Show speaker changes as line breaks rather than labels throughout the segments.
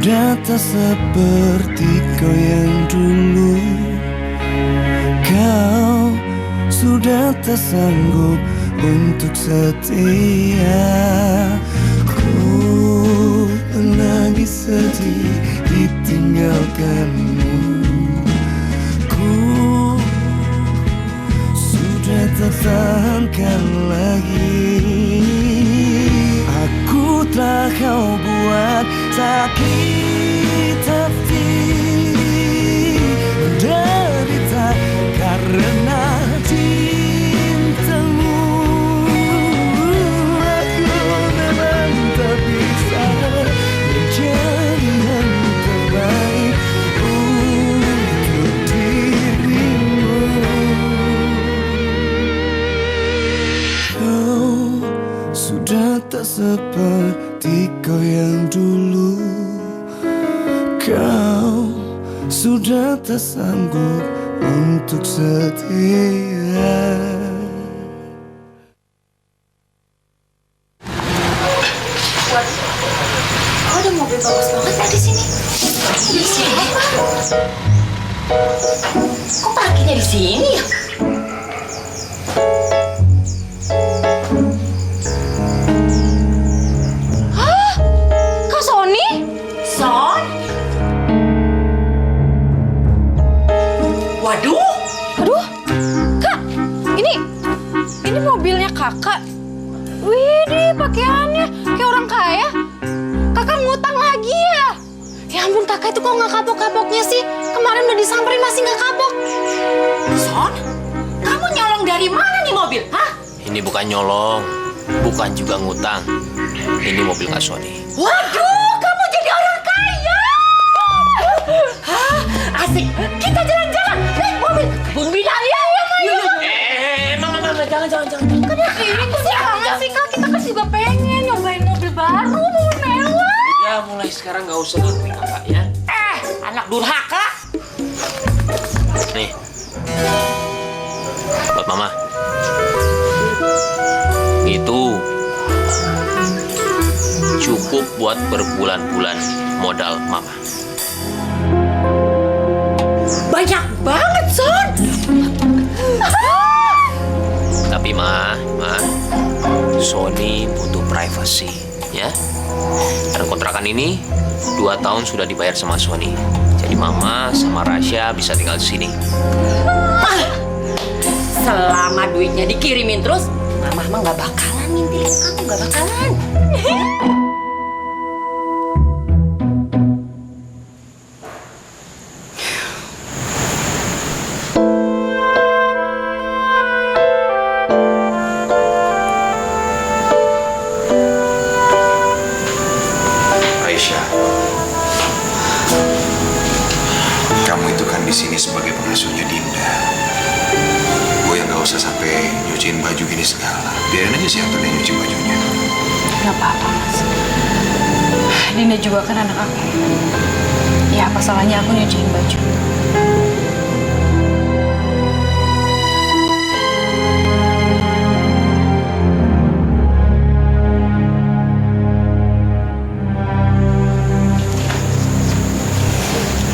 Sudah tak seperti kau yang dulu. Kau sudah tak sanggup untuk setia. Ku lagi sedih ditinggalkanmu. Ku sudah tak tahankan lagi. Aku telah kau buat sakit hati, menderita karena cintamu. Aku memang tak bisa menjadi yang terbaik untuk dirimu. Kau sudah tak seperti kau yang dulu. Kau sudah tak sanggup untuk setia.
Oh, ada mobil bagus banget ya di sini. Di sini, Pak. Kok parkirnya di sini ya? Hah? Kak Sony? Son? Waduh.
Aduh, Kak, ini mobilnya Kakak. Widih, pakaiannya kayak orang kaya. Kakak ngutang lagi ya? Ya ampun, Kakak itu kok nggak kapok-kapoknya sih? Kemarin udah disamperin masih nggak kapok.
Son? Kamu nyolong dari mana nih mobil? Hah?
Ini bukan nyolong, bukan juga ngutang. Ini mobil Kak Sony.
Waduh, kamu jadi orang kaya. Hah? Asik. Kita jalan-jalan. Naik mobil. Kebun binatang ya, Maya.
Mama, jangan.
Kenapa ini kok jangan sih, Kak? Kita kan juga pengen nyobain mobil baru, mobil mewah.
Ya mulai sekarang nggak usah ngakui kakak ya.
Anak durhaka.
Nih, buat mama. Itu cukup buat berbulan-bulan modal mama.
Banyak banget, Son.
Tapi ma, Sony butuh privacy, ya. Dan kontrakan ini 2 tahun sudah dibayar sama Sony. Jadi mama sama Rasya bisa tinggal di sini.
Selama duitnya dikirimin terus, Mama mah nggak bakalan ngintilin kamu, nggak bakalan.
Kamu itu kan di sini sebagai pengasuhnya Dinda. Gue yang nggak usah sampai nyuciin baju gini segala. Biarin aja si Anton yang nyuci bajunya.
Gak apa-apa, Mas. Dinda juga kan anak aku. Ya, apa salahnya aku nyuciin baju?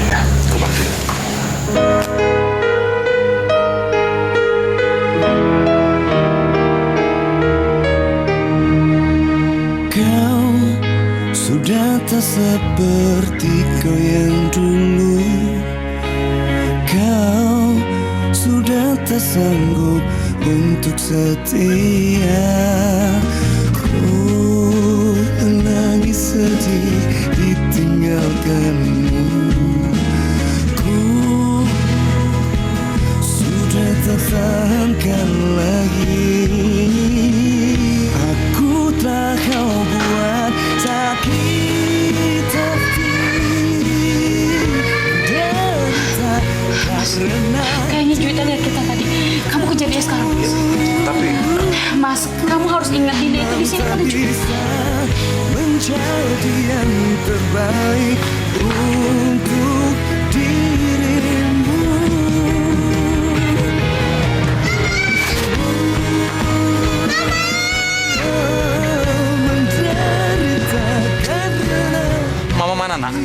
Ya, gue bantuin.
Kau sudah tak seperti kau yang dulu. Kau sudah tak sanggup untuk setia. Ku lagi sedih ditinggalkanmu. Ku sudah tak tahankan lagi. Aku telah kau buat sakit hati. Derita karena
Kayaknya juitan lihat kita tadi. Kamu kejar dia sekarang.
Tapi
Mas, kamu harus ingat Dinda itu di sini kan ada juitan.
bisa menjadi yang terbaik untuk dirimu. Menderita karena
Mama mana?
mana, nak?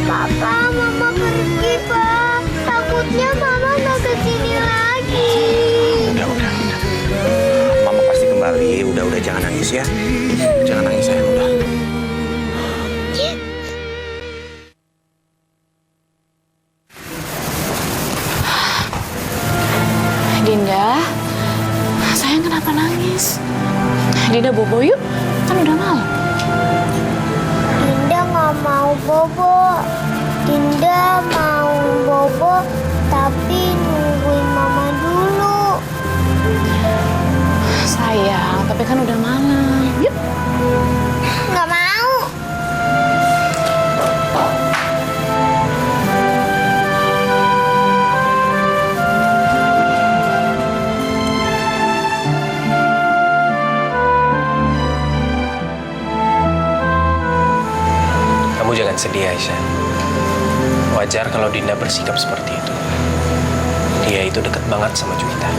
Papa, Mama pergi, Pak. Takutnya Mama nggak kesini lagi.
Udah. Mama pasti kembali. Udah, jangan nangis ya. Jangan nangis sayang, udah.
Dinda, sayang kenapa nangis? Dinda bobo yuk, kan udah malam.
Dinda nggak mau bobo. Dinda mau bobo, tapi nungguin Mama dulu.
Sayang, tapi kan udah malam. Yuk.
Nggak mau.
Kamu jangan sedih, Aisyah. Wajar kalau Dinda bersikap seperti itu. Dia itu deket banget sama Juwita.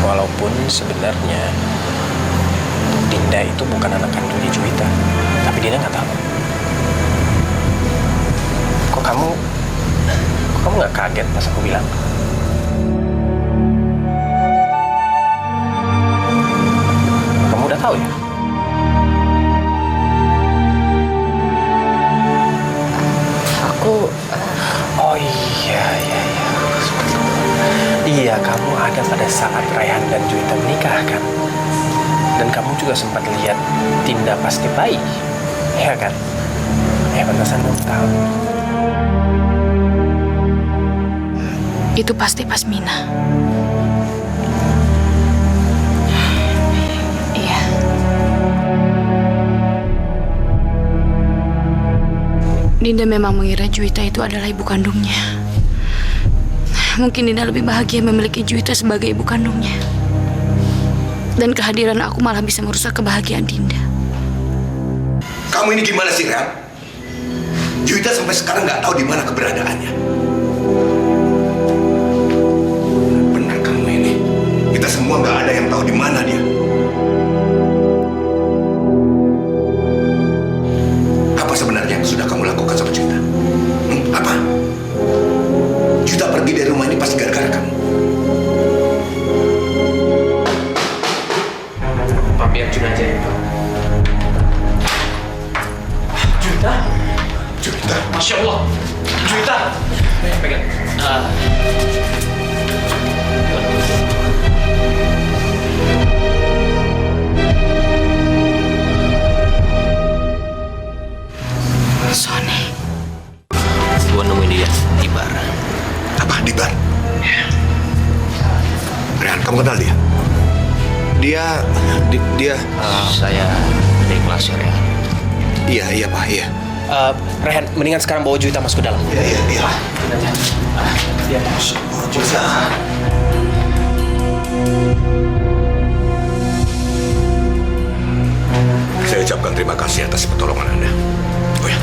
Walaupun sebenarnya Dinda itu bukan anak kandungnya Juwita, tapi Dinda nggak tahu. Kok kamu nggak kaget pas aku bilang? Kamu udah tahu ya? Oh iya. Iya, kamu ada pada saat Raihan dan Juwita menikah kan? Dan kamu juga sempat lihat Dinda pasti bayi, ya kan? Pantasan kamu tahu.
Itu pasti pas Mina. Iya. Dinda memang mengira Juwita itu adalah ibu kandungnya. Mungkin Dinda lebih bahagia memiliki Juwita sebagai ibu kandungnya. Dan kehadiran aku malah bisa merusak kebahagiaan Dinda.
Kamu ini gimana sih, Ran? Juwita sampai sekarang nggak tahu di mana keberadaannya. Benar kamu ini. Kita semua nggak ada yang tahu di mana dia. Apa sebenarnya yang sudah kamu lakukan sama Juwita? Apa? Juwita pergi dari rumah ini pasti gara-gara kamu.
Biar Jun aja ya.
Juwita.
Masya Allah. Juwita. Pegang.
Sony.
Gua nemuin dia di bar.
Apa di bar? Ran, kamu kenal dia? Dia
Saya dari kelas ya.
Iya Pak, iya.
Rehan, mendingan sekarang bawa Juwita masuk ke dalam.
Iya.
Dia
Juwita. Saya ucapkan terima kasih atas pertolongan Anda. Oh ya.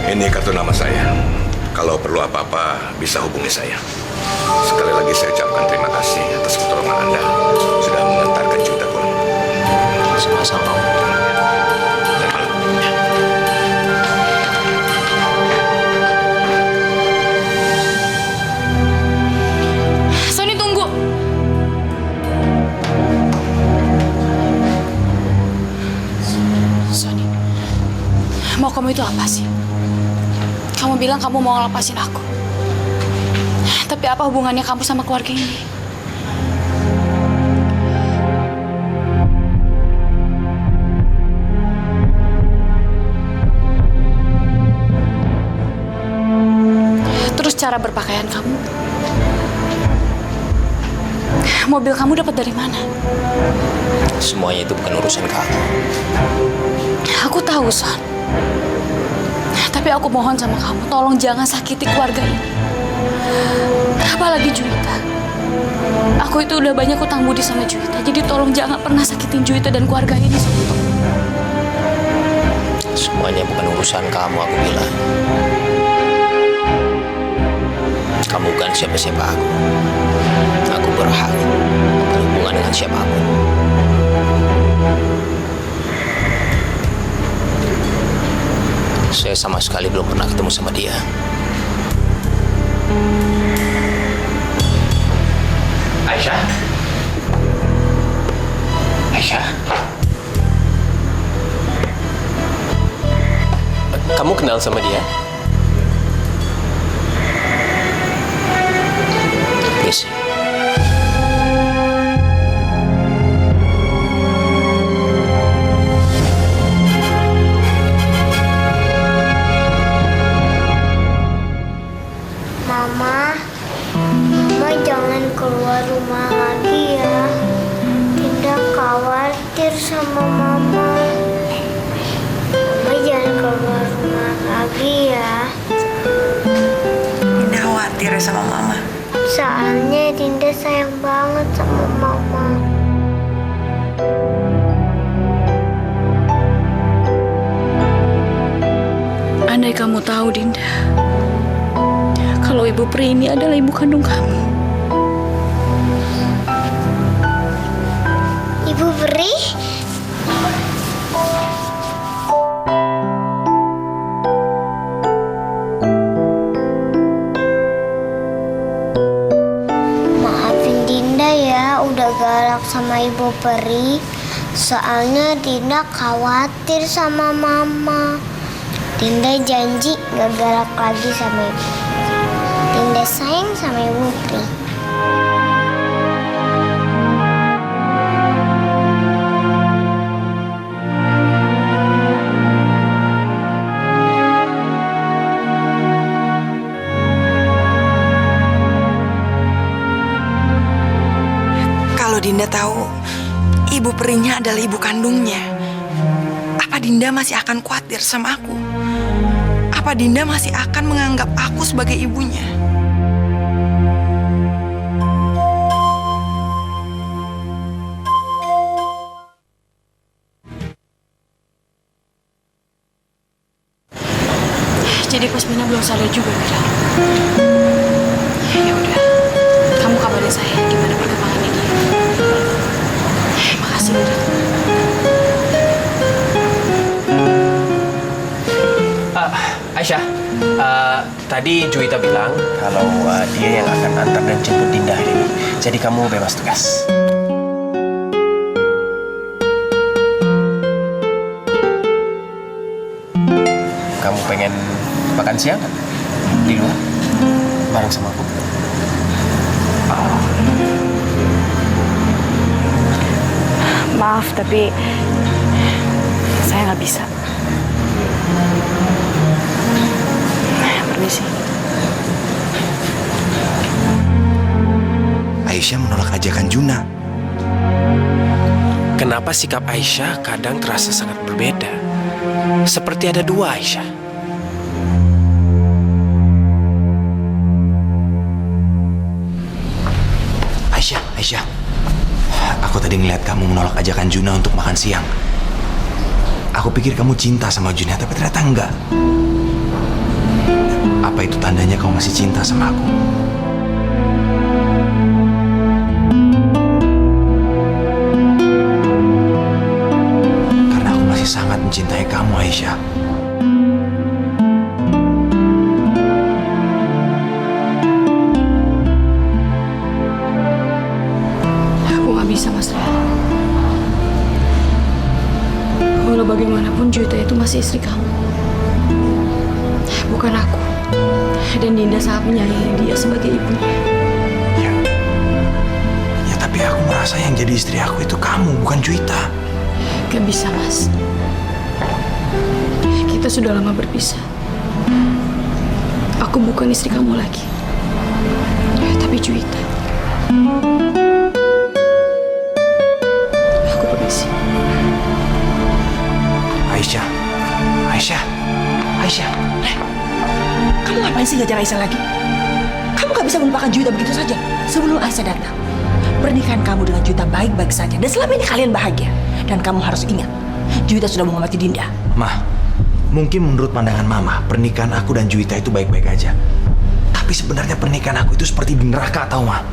Ini kartu nama saya. Kalau perlu apa-apa, bisa hubungi saya. Sekali lagi saya ucapkan terima kasih atas pertolongan Anda. Sudah mengantarkan Juwita pulang.
Sama-sama.
Dan malam.
Sony, tunggu. Sony, mau kamu itu apa sih? Kamu bilang kamu mau ngelepasin aku. Tapi apa hubungannya kamu sama keluarga ini? Terus cara berpakaian kamu? Mobil kamu dapat dari mana?
Semuanya itu bukan urusan kamu.
Aku tahu, Son. Tapi aku mohon sama kamu, tolong jangan sakiti keluarga ini. Apalagi Juwita. Aku itu udah banyak utang budi sama Juwita, jadi tolong jangan pernah sakitin Juwita dan keluarga ini, Son.
Semuanya bukan urusan kamu, aku bilang. Kamu bukan siapa-siapa aku. Aku berhak berhubungan dengan siapapun. Saya sama sekali belum pernah ketemu sama dia. Aisyah? Aisyah?
Kamu kenal sama dia?
Yes.
Mama jangan keluar rumah lagi ya. Dinda khawatir sama Mama. Mama jangan keluar rumah lagi ya.
Dinda khawatir ya sama Mama.
Soalnya Dinda sayang banget sama Mama.
Andai kamu tahu, Dinda, kalau Ibu Pri ini adalah ibu kandung kamu.
Ibu Pri? Maafin Dinda ya, udah galak sama Ibu Pri. Soalnya Dinda khawatir sama Mama. Dinda janji gak galak lagi sama Ibu. Dinda sayang sama Ibu Pri.
Kalau Dinda tahu Ibu Perinya adalah ibu kandungnya, apa Dinda masih akan khawatir sama aku? Apa Dinda masih akan menganggap aku sebagai ibunya?
Jadi Pas Mina belum sadar juga, Mira. Ya udah, kamu kabarin saya gimana perkembangannya dia. Makasih, Mira.
Aisyah, tadi Juwita bilang kalau dia yang akan antar dan jemput Dinda hari ini. Jadi kamu bebas tugas. Kamu pengen makan siang kan? Di luar? Bareng sama aku.
Maaf, tapi saya nggak bisa. Permisi.
Aisyah menolak ajakan Juna.
Kenapa sikap Aisyah kadang terasa sangat berbeda? Seperti ada dua Aisyah.
Aisyah. Aku tadi ngeliat kamu menolak ajakan Juna untuk makan siang. Aku pikir kamu cinta sama Juna, tapi ternyata enggak. Apa itu tandanya kamu masih cinta sama aku? Karena aku masih sangat mencintai kamu, Aisyah.
Aku nggak bisa, Mas Ria. Walau bagaimanapun Juwita itu masih istri kamu, bukan aku. Dan Dinda sangat menyayangi dia sebagai ibunya.
Ya, tapi aku merasa yang jadi istri aku itu kamu, bukan Juwita.
Gak bisa, Mas. Kita sudah lama berpisah. Aku bukan istri kamu lagi, tapi Juwita. Aku permisi.
Aisyah.
Kamu ngapain sih ngajar Aisyah lagi? Kamu gak bisa melupakan Juwita begitu saja. Sebelum Aisyah datang, pernikahan kamu dengan Juwita baik-baik saja. Dan selama ini kalian bahagia. Dan kamu harus ingat, Juwita sudah menghormati Dinda.
Mah, mungkin menurut pandangan Mama, pernikahan aku dan Juwita itu baik-baik aja. Tapi sebenarnya pernikahan aku itu seperti di neraka, tau, Mah.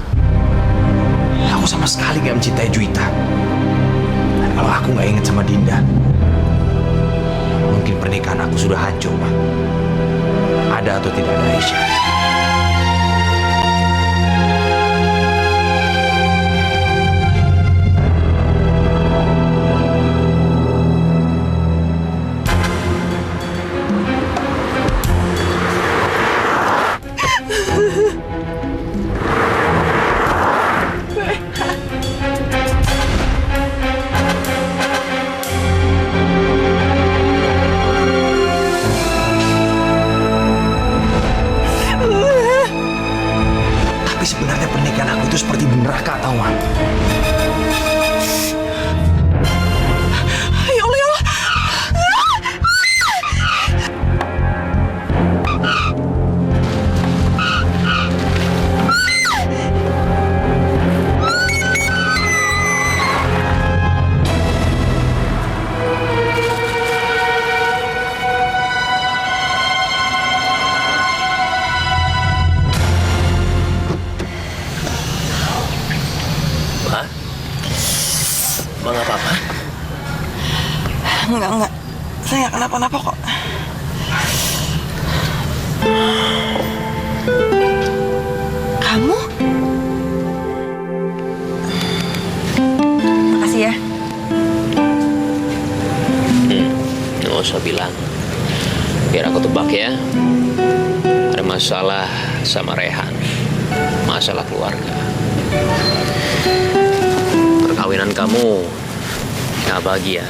Aku sama sama sekali nggak mencintai Juwita. Dan kalau aku nggak ingat sama Dinda, mungkin pernikahan aku sudah hancur, Ma. Ada atau tidak ada Aisyah. Tapi sebenarnya pernikahan aku itu seperti neraka, tau, Ma.
Ya Allah, ya Allah.
Ma? Ma nggak apa-apa?
Enggak. Saya nggak kenapa-napa kok. Kamu? Makasih ya.
Nggak usah bilang. Biar aku tebak ya. Ada masalah sama Rehan. Masalah keluarga. Perkawinan kamu nggak bahagia.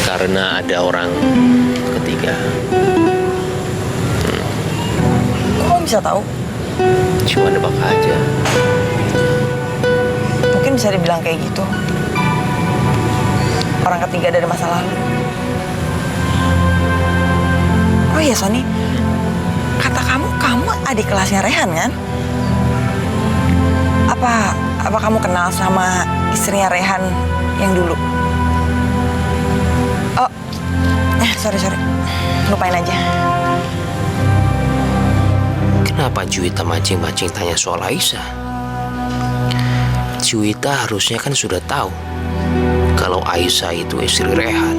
Karena ada orang ketiga.
Kok kamu bisa tahu?
Cuma nebak aja.
Mungkin bisa dibilang kayak gitu. Orang ketiga dari masa lalu. Oh iya, Sony. Kata kamu adik kelasnya Rehan kan? Apa kamu kenal sama istrinya Rehan yang dulu? Oh, sorry. Lupain aja.
Kenapa Juwita mancing-mancing tanya soal Aisyah? Juwita harusnya kan sudah tahu kalau Aisyah itu istri Rehan.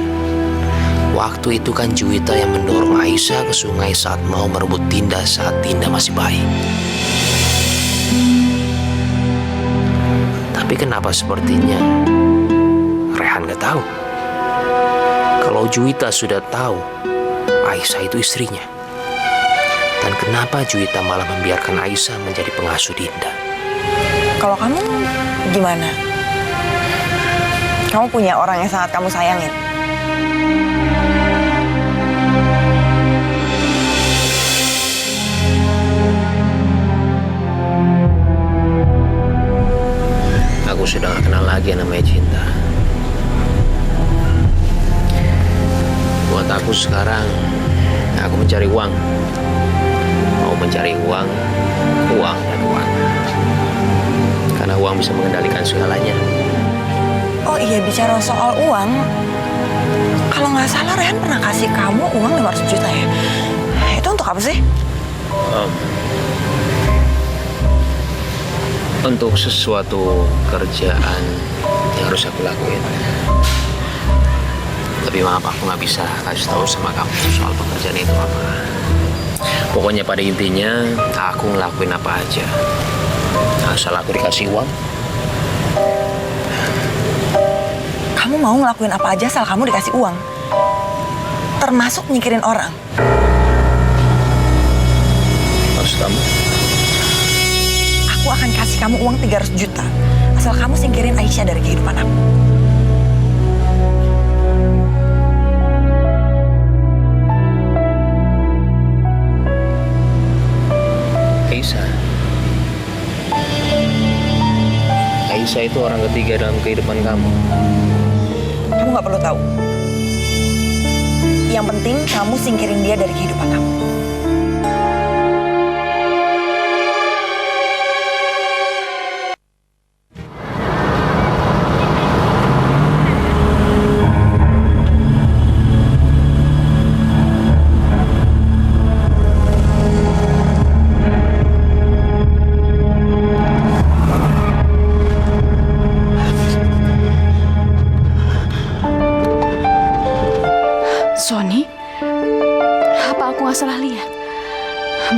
Waktu itu kan Juwita yang mendorong Aisyah ke sungai saat mau merebut Dinda saat Dinda masih bayi. Tapi kenapa sepertinya Rehan gak tahu kalau Juwita sudah tahu Aisyah itu istrinya. Dan kenapa Juwita malah membiarkan Aisyah menjadi pengasuh Dinda?
Kalau kamu gimana? Kamu punya orang yang sangat kamu sayangin.
Aku sudah gak kenal lagi yang namanya cinta. Buat aku sekarang, aku mencari uang. Mau mencari uang dan uang. Karena uang bisa mengendalikan segalanya.
Oh iya, bicara soal uang, kalau nggak salah Rehan pernah kasih kamu uang 500 juta ya? Itu untuk apa sih?
Untuk sesuatu kerjaan yang harus aku lakuin. Tapi maaf, aku nggak bisa kasih tahu sama kamu soal pekerjaan itu apa. Pokoknya pada intinya, aku ngelakuin apa aja asal aku dikasih uang.
Kamu mau ngelakuin apa aja asal kamu dikasih uang? Termasuk nyingkirin orang?
Maksud kamu?
Aku akan kasih kamu uang 300 juta asal kamu singkirin Aisyah dari kehidupan aku.
Aisyah itu orang ketiga dalam kehidupan kamu.
Kamu nggak perlu tahu. Yang penting kamu singkirin dia dari kehidupan kamu.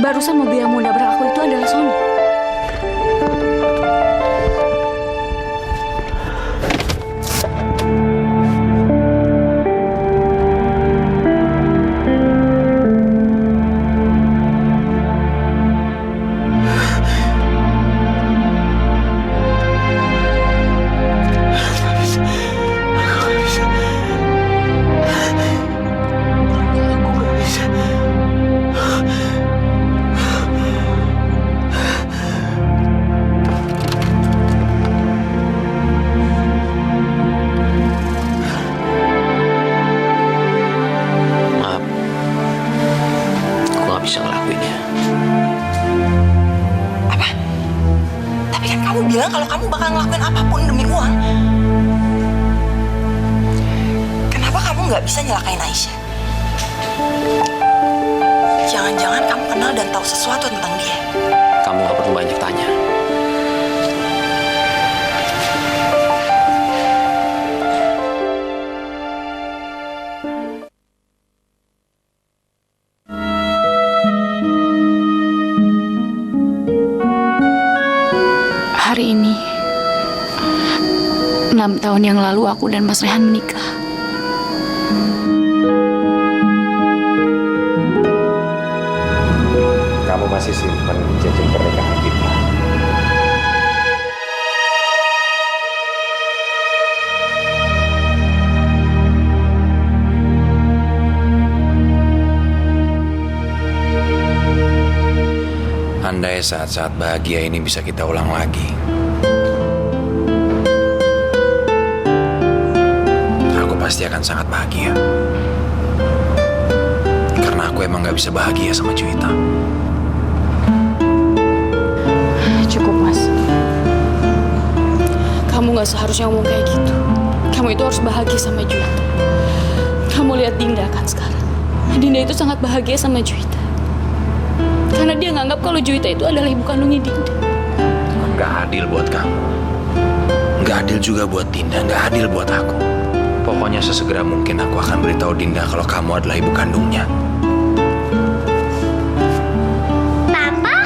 Barusan mobil yang mau nabrak aku itu adalah Sony.
Bisa ngelakuinnya.
Apa? Tapi kan kamu bilang kalau kamu bakal ngelakuin apapun demi uang. Kenapa kamu nggak bisa nyelakain Aisyah? Jangan-jangan kamu kenal dan tahu sesuatu tentang dia.
Kamu gak perlu banyak tanya.
Hari ini, 6 tahun yang lalu aku dan Mas Rehan menikah.
Kamu masih simpan cincin pernikahan kita.
Andai saat-saat bahagia ini bisa kita ulang lagi, aku pasti akan sangat bahagia. Karena aku emang gak bisa bahagia sama Juwita.
Cukup, Mas. Kamu gak seharusnya ngomong kayak gitu. Kamu itu harus bahagia sama Juwita. Kamu lihat Dinda kan sekarang. Dinda itu sangat bahagia sama Juwita. Karena dia nganggap kalau Juwita itu adalah ibu kandungnya Dinda.
Gak adil buat kamu. Gak adil juga buat Dinda. Gak adil buat aku. Pokoknya sesegera mungkin aku akan beritahu Dinda kalau kamu adalah ibu kandungnya.
Papa?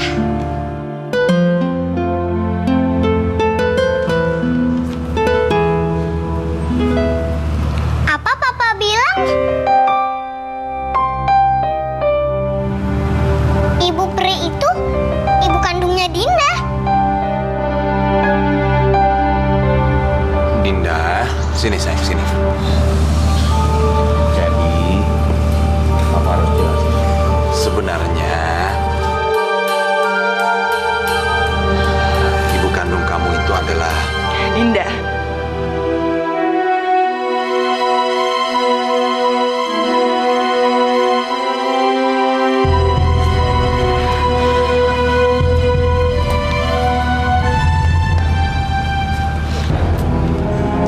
Apa Papa bilang? Ibu Peri itu ibu kandungnya Dinda.
Dinda, sini sayang, sini. Jadi, Papa harus jelasin. Sebenarnya, ibu kandung kamu itu adalah
Dinda.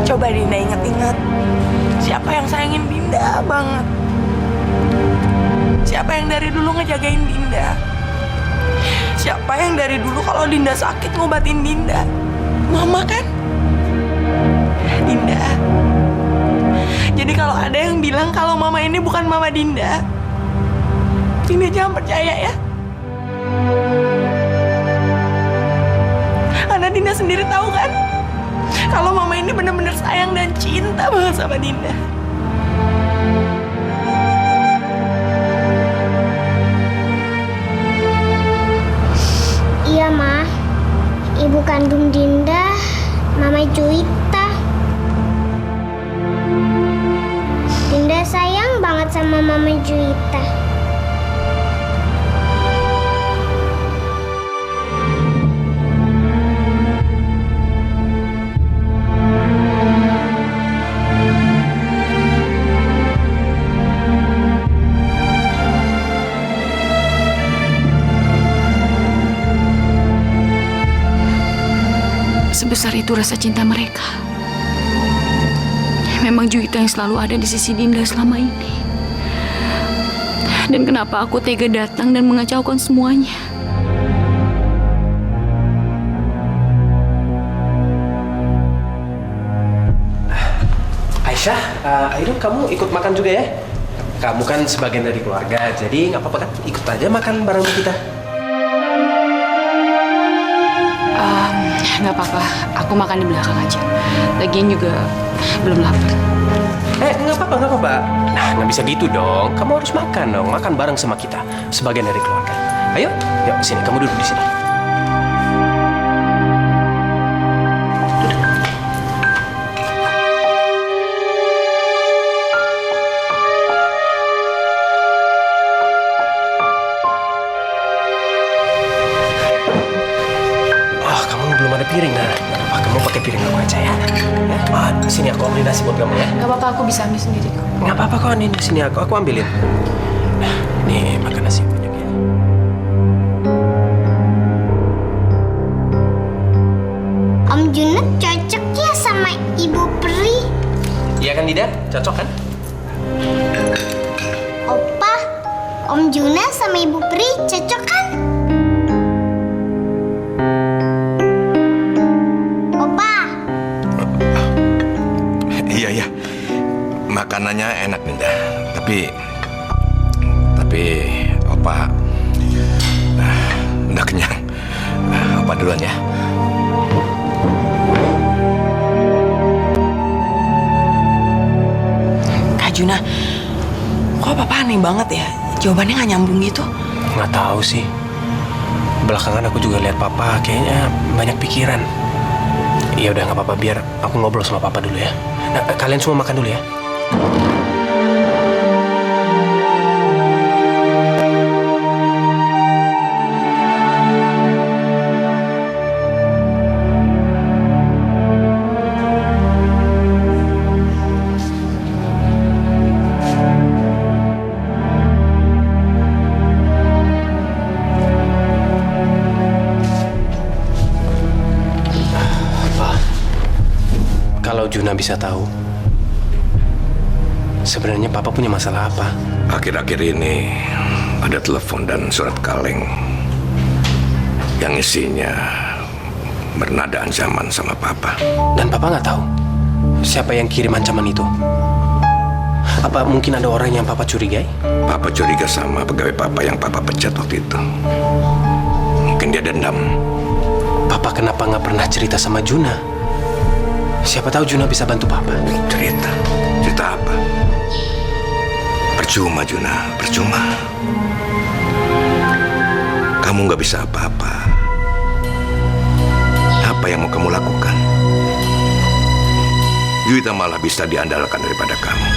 Coba Dinda ingat-ingat, siapa yang sayangin Dinda banget? Siapa yang dari dulu ngejagain Dinda? Siapa yang dari dulu kalau Dinda sakit ngobatin Dinda? Mama kan? Dinda. Jadi kalau ada yang bilang kalau mama ini bukan mama Dinda, Dinda jangan percaya ya. Karena Dinda sendiri tahu kan, kalau mama ini benar-benar sayang dan cinta banget sama Dinda.
Iya, Ma. Ibu kandung Dinda, Mama Juwita. Dinda sayang banget sama Mama Juwita.
Sebesar itu rasa cinta mereka. Memang Juwita yang selalu ada di sisi Dinda selama ini. Dan kenapa aku tega datang dan mengacaukan semuanya?
Aisyah, Aidul kamu ikut makan juga ya? Kamu kan sebagian dari keluarga, jadi nggak apa-apa kan? Ikut aja makan bareng kita.
Nggak apa-apa, aku makan di belakang aja. Lagian juga belum lapar.
Nggak apa-apa. Nah, nggak bisa gitu dong. Kamu harus makan dong. Makan bareng sama kita. Sebagian dari keluarga. Ayo, yuk sini. Kamu duduk di sini. Belum ada piring, nah. Kamu pakai piring aku aja ya. Sini aku ambilin nasi buat kamu ya.
Nggak apa-apa, aku bisa ambil sendiri kok.
Nggak apa-apa kok, Anin. Sini aku ambilin. Nah, nih makan nasi banyak ya.
Om Juned cocok ya sama Ibu Peri.
Iya kan, Dida? Cocok kan?
Opa, Om Juned sama Ibu Peri cocok kan?
Iya. Makanannya enak, Dinda. Tapi Opa udah kenyang. Opa duluan ya.
Kak Juna, kok Papa aneh banget ya? Jawabannya nggak nyambung gitu.
Nggak tahu sih. Belakangan aku juga lihat Papa kayaknya banyak pikiran. Ya udah nggak apa-apa, biar aku ngobrol sama Papa dulu ya. Nah, kalian semua makan dulu ya. Kalau Juna bisa tahu, sebenarnya Papa punya masalah apa?
Akhir-akhir ini ada telepon dan surat kaleng yang isinya bernada ancaman sama Papa.
Dan Papa nggak tahu siapa yang kirim ancaman itu. Apa mungkin ada orang yang Papa curigai?
Papa curiga sama pegawai Papa yang Papa pecat waktu itu. Mungkin dia dendam.
Papa kenapa nggak pernah cerita sama Juna? Siapa tahu Juna bisa bantu Papa.
Cerita apa? Percuma, Juna, percuma. Kamu nggak bisa apa-apa. Apa yang mau kamu lakukan? Juwita malah bisa diandalkan daripada kamu.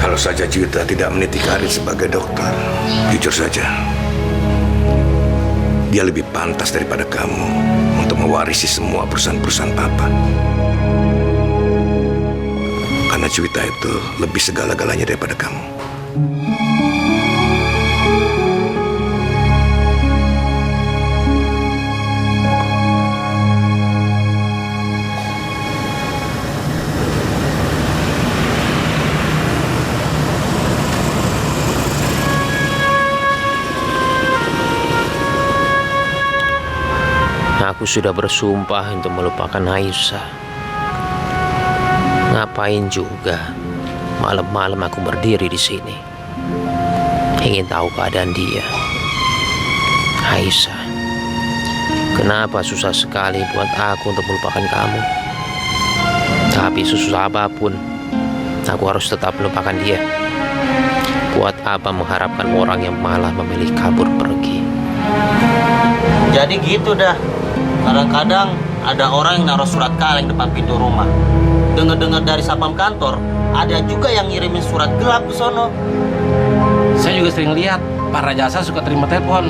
Kalau saja Juwita tidak meniti karir sebagai dokter, jujur saja, dia lebih pantas daripada kamu untuk mewarisi semua perusahaan-perusahaan Papa. Karena Juwita itu lebih segala-galanya daripada kamu.
Aku sudah bersumpah untuk melupakan Aisyah. Ngapain juga malam-malam aku berdiri di sini, ingin tahu keadaan dia. Aisyah, kenapa susah sekali buat aku untuk melupakan kamu? Tapi sesusah apapun, aku harus tetap melupakan dia. Buat apa mengharapkan orang yang malah memilih kabur pergi?
Jadi gitu dah. Kadang-kadang ada orang yang naruh surat kaleng depan pintu rumah. Dengar-dengar dari sapam kantor, ada juga yang ngirimin surat gelap ke sono.
Saya juga sering lihat Pak Rajasa suka terima telepon,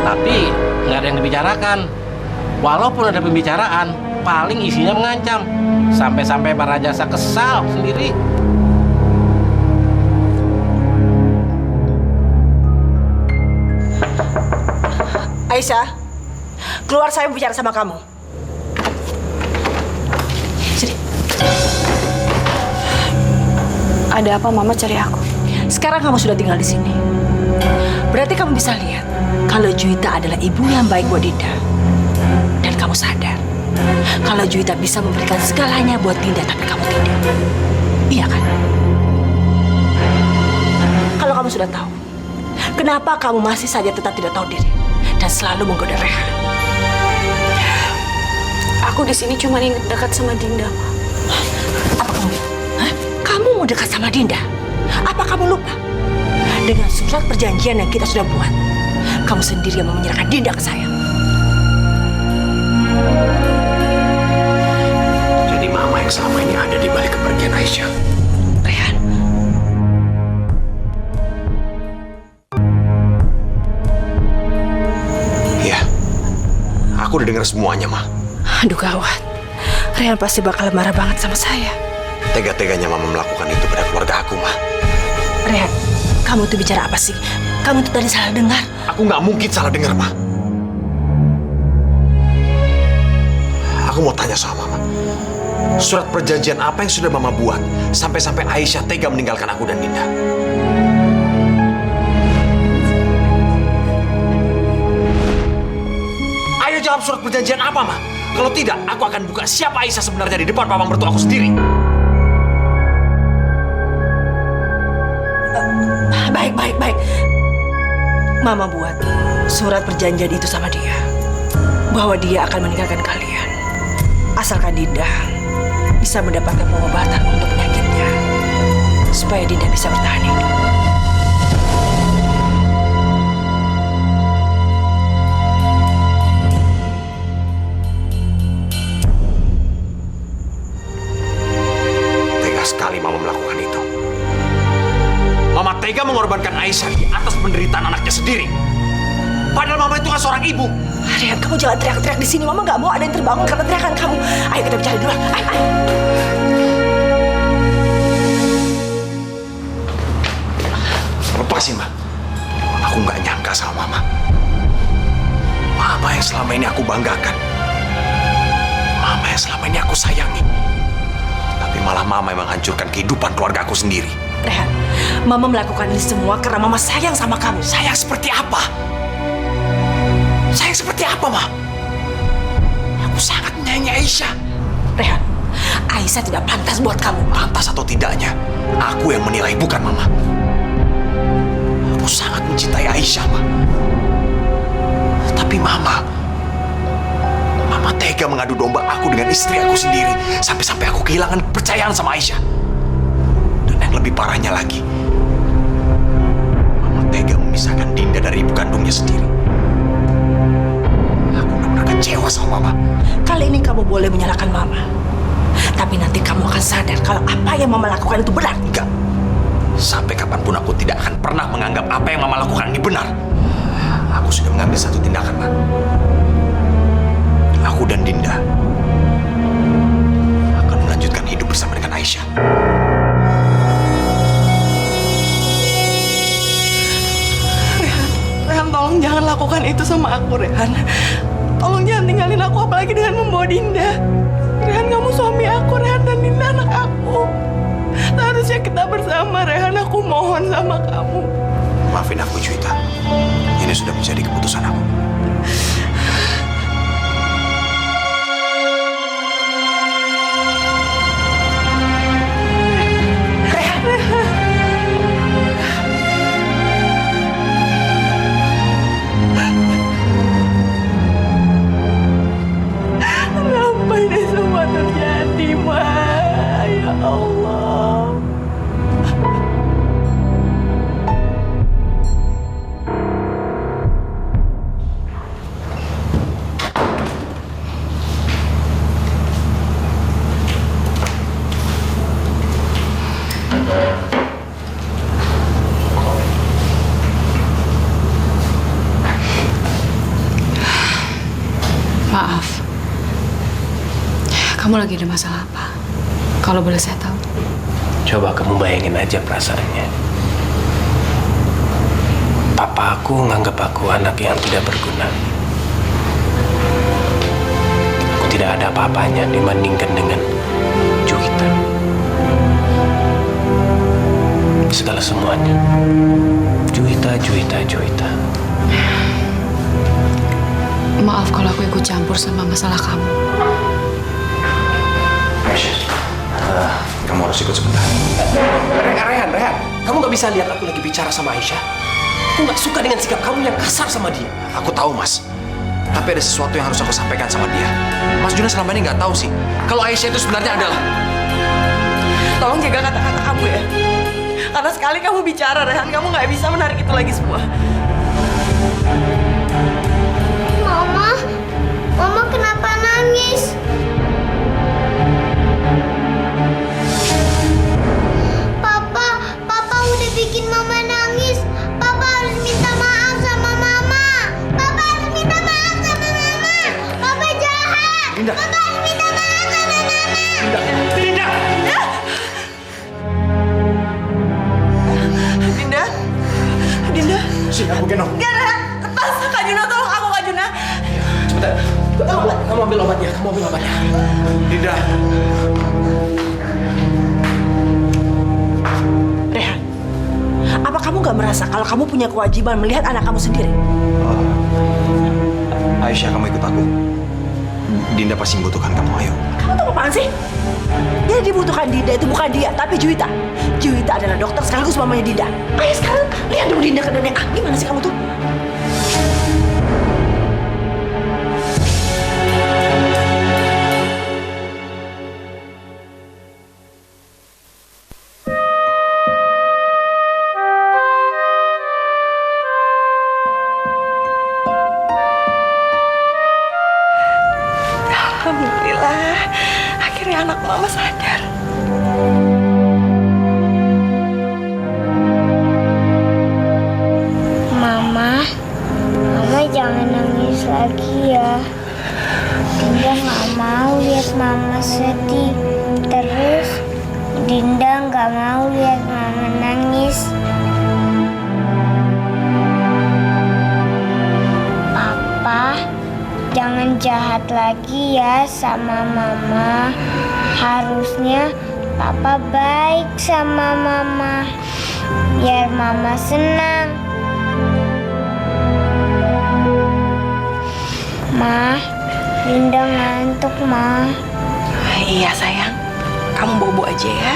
tapi nggak ada yang dibicarakan. Walaupun ada pembicaraan, paling isinya mengancam. Sampai-sampai Pak Rajasa kesal sendiri.
Aisyah, keluar, saya bicara sama kamu. Sini.
Ada apa Mama cari aku?
Sekarang kamu sudah tinggal di sini. Berarti kamu bisa lihat kalau Juwita adalah ibu yang baik buat Dinda. Dan kamu sadar kalau Juwita bisa memberikan segalanya buat Dinda, tapi kamu tidak. Iya kan? Kalau kamu sudah tahu, Kenapa kamu masih saja tetap tidak tahu diri dan selalu menggoda Rehan?
Aku di sini cuma ingin dekat sama Dinda, Ma.
Apa kamu bilang? Hah? Kamu mau dekat sama Dinda? Apa kamu lupa? Dengan surat perjanjian yang kita sudah buat, kamu sendiri yang mau menyerahkan Dinda ke saya.
Jadi mama yang selama ini ada di balik kepergian Aisyah.
Rehan,
Iya, aku udah dengar semuanya, Ma.
aduh gawat. Rehan pasti bakal marah banget sama saya.
Tega-teganya mama melakukan itu pada keluarga aku, Ma.
Rehan, kamu tuh bicara apa sih? Kamu tuh tadi salah dengar.
Aku nggak mungkin salah dengar, Ma. Aku mau tanya sama Mama. Surat perjanjian apa yang sudah Mama buat sampai-sampai Aisyah tega meninggalkan aku dan Dinda? Ayo jawab, surat perjanjian apa, Ma? Kalau tidak, aku akan buka siapa Aisyah sebenarnya di depan papa mertua aku sendiri.
Baik. Mama buat surat perjanjian itu sama dia. Bahwa dia akan meninggalkan kalian. Asalkan Dinda bisa mendapatkan pengobatan untuk penyakitnya. Supaya Dinda bisa bertahan hidup.
Tega sekali Mama melakukan itu. Mama tega mengorbankan Aisyah di atas penderitaan anaknya sendiri. Padahal Mama itu kan seorang ibu.
Rehan, kamu jangan teriak-teriak di sini. Mama nggak mau ada yang terbangun karena teriakan kamu. Ayo kita bicara dulu. Ayo.
Lepasin, Ma. Aku nggak nyangka sama Mama. Mama yang selama ini aku banggakan. Mama yang selama ini aku sayangi. Tapi malah Mama yang menghancurkan kehidupan keluarga aku sendiri.
Rehan, Mama melakukan ini semua karena Mama sayang sama kamu.
Sayang seperti apa? Sayang seperti apa, Ma? Aku sangat menyayangi Aisyah.
Rehan, Aisyah tidak pantas buat kamu.
Pantas atau tidaknya, aku yang menilai, bukan Mama. Aku sangat mencintai Aisyah, Ma. Tapi Mama tega mengadu domba aku dengan istri aku sendiri. Sampai-sampai aku kehilangan kepercayaan sama Aisyah. Dan yang lebih parahnya lagi, Mama tega memisahkan Dinda dari ibu kandungnya sendiri. Aku benar-benar kecewa sama Mama.
Kali ini kamu boleh menyalahkan Mama. Tapi nanti kamu akan sadar kalau apa yang Mama lakukan itu benar.
Enggak. Sampai kapanpun aku tidak akan pernah menganggap apa yang Mama lakukan ini benar. Aku sudah mengambil satu tindakan, Ma. Aku dan Dinda akan melanjutkan hidup bersama dengan Aisyah.
Rehan, tolong jangan lakukan itu sama aku, Rehan. Tolong jangan tinggalin aku, apalagi dengan membawa Dinda. Rehan, kamu suami aku, Rehan, dan Dinda anak aku. Seharusnya kita bersama, Rehan. Aku mohon sama kamu.
Maafin aku, Juwita. Ini sudah menjadi keputusan aku.
Kenapa ini semua terjadi, Ma? Ya Allah.
Maaf. Kamu lagi ada masalah apa? Kalau boleh saya tahu.
Coba kamu bayangin aja perasaannya. Papa aku nganggap aku anak yang tidak berguna. Aku tidak ada apa-apanya dibandingkan dengan Juwita. Segala semuanya. Juwita.
Maaf kalau aku ikut campur sama masalah kamu.
Kamu harus ikut sebentar.
Rehan, kamu nggak bisa lihat aku lagi bicara sama Aisyah? Aku nggak suka dengan sikap kamu yang kasar sama dia.
Aku tahu, Mas. Tapi ada sesuatu yang harus aku sampaikan sama dia. Mas Juna selama ini nggak tahu sih kalau Aisyah itu sebenarnya adalah...
Tolong jaga kata-kata kamu ya. Karena sekali kamu bicara, Rehan, kamu nggak bisa menarik itu lagi semua.
Mama kenapa nangis? Papa udah bikin Mama nangis. Papa harus minta maaf sama Mama. Papa harus minta maaf sama Mama. Papa jahat.
Dinda.
Papa harus minta maaf sama Mama.
Dinda!
Dinda.
Sini, aku gendong.
Gak, Rehan. Lepas. Kak Juna, tolong aku, Kak Juna.
Cepetan. Kamu ambil obatnya.
Dinda.
Rehan, apa kamu gak merasa kalau kamu punya kewajiban melihat anak kamu sendiri?
Aisyah, kamu ikut aku. Dinda pasti membutuhkan kamu, ayo.
Kamu tahu apaan sih? Yang dibutuhkan Dinda itu bukan dia, tapi Juwita. Juwita adalah dokter sekaligus mamanya Dinda. Ayo sekarang, lihat dong Dinda ke DNA. Gimana sih kamu tuh? Alhamdulillah, akhirnya anak mama sadar.
Mama jangan nangis lagi ya. Dinda nggak mau lihat Mama sedih. Terus Dinda nggak mau lihat Mama nangis. Papa, jangan jahat lagi ya sama Mama. Harusnya Papa baik sama Mama, biar Mama senang. Ma, Dinda ngantuk, Ma.
Iya sayang, kamu bobo aja ya.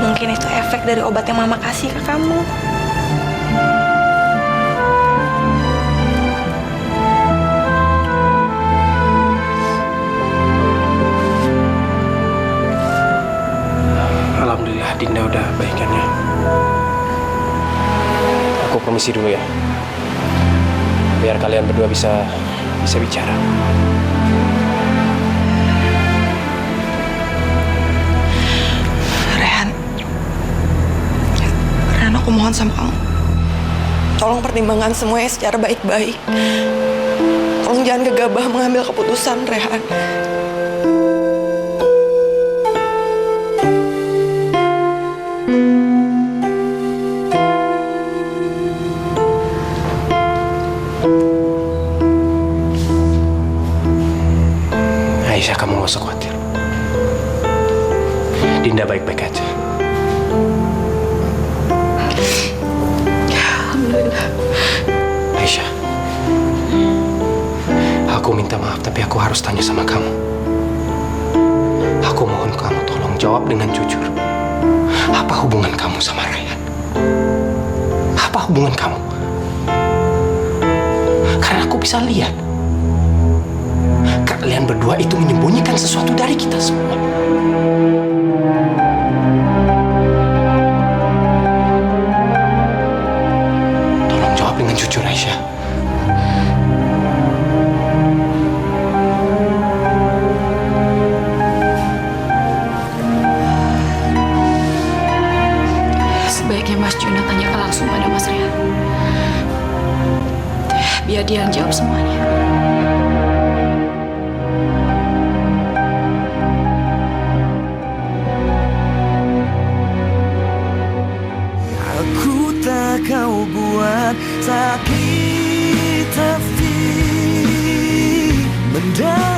Mungkin itu efek dari obat yang mama kasih ke kamu.
Alhamdulillah Dinda udah baikannya. Aku permisi dulu ya. Biar kalian berdua bisa bicara.
Rehan, aku mohon sama kamu. Tolong pertimbangkan semuanya secara baik-baik. Tolong jangan gegabah mengambil keputusan, Rehan.
Aisyah, kamu gak usah khawatir. Dinda baik-baik aja.
Alhamdulillah.
Aisyah, aku minta maaf tapi aku harus tanya sama kamu. Aku mohon kamu tolong jawab dengan jujur. Apa hubungan kamu sama Rayhan? Apa hubungan kamu? Karena aku bisa lihat kalian berdua itu menyembunyikan sesuatu dari kita semua. Tolong jawab dengan jujur, Aisyah.
Sebaiknya Mas Juna tanyakan langsung pada Mas Rehan. Biar dia yang jawab semuanya.
Aku tak kau buat sakit hati mendalam.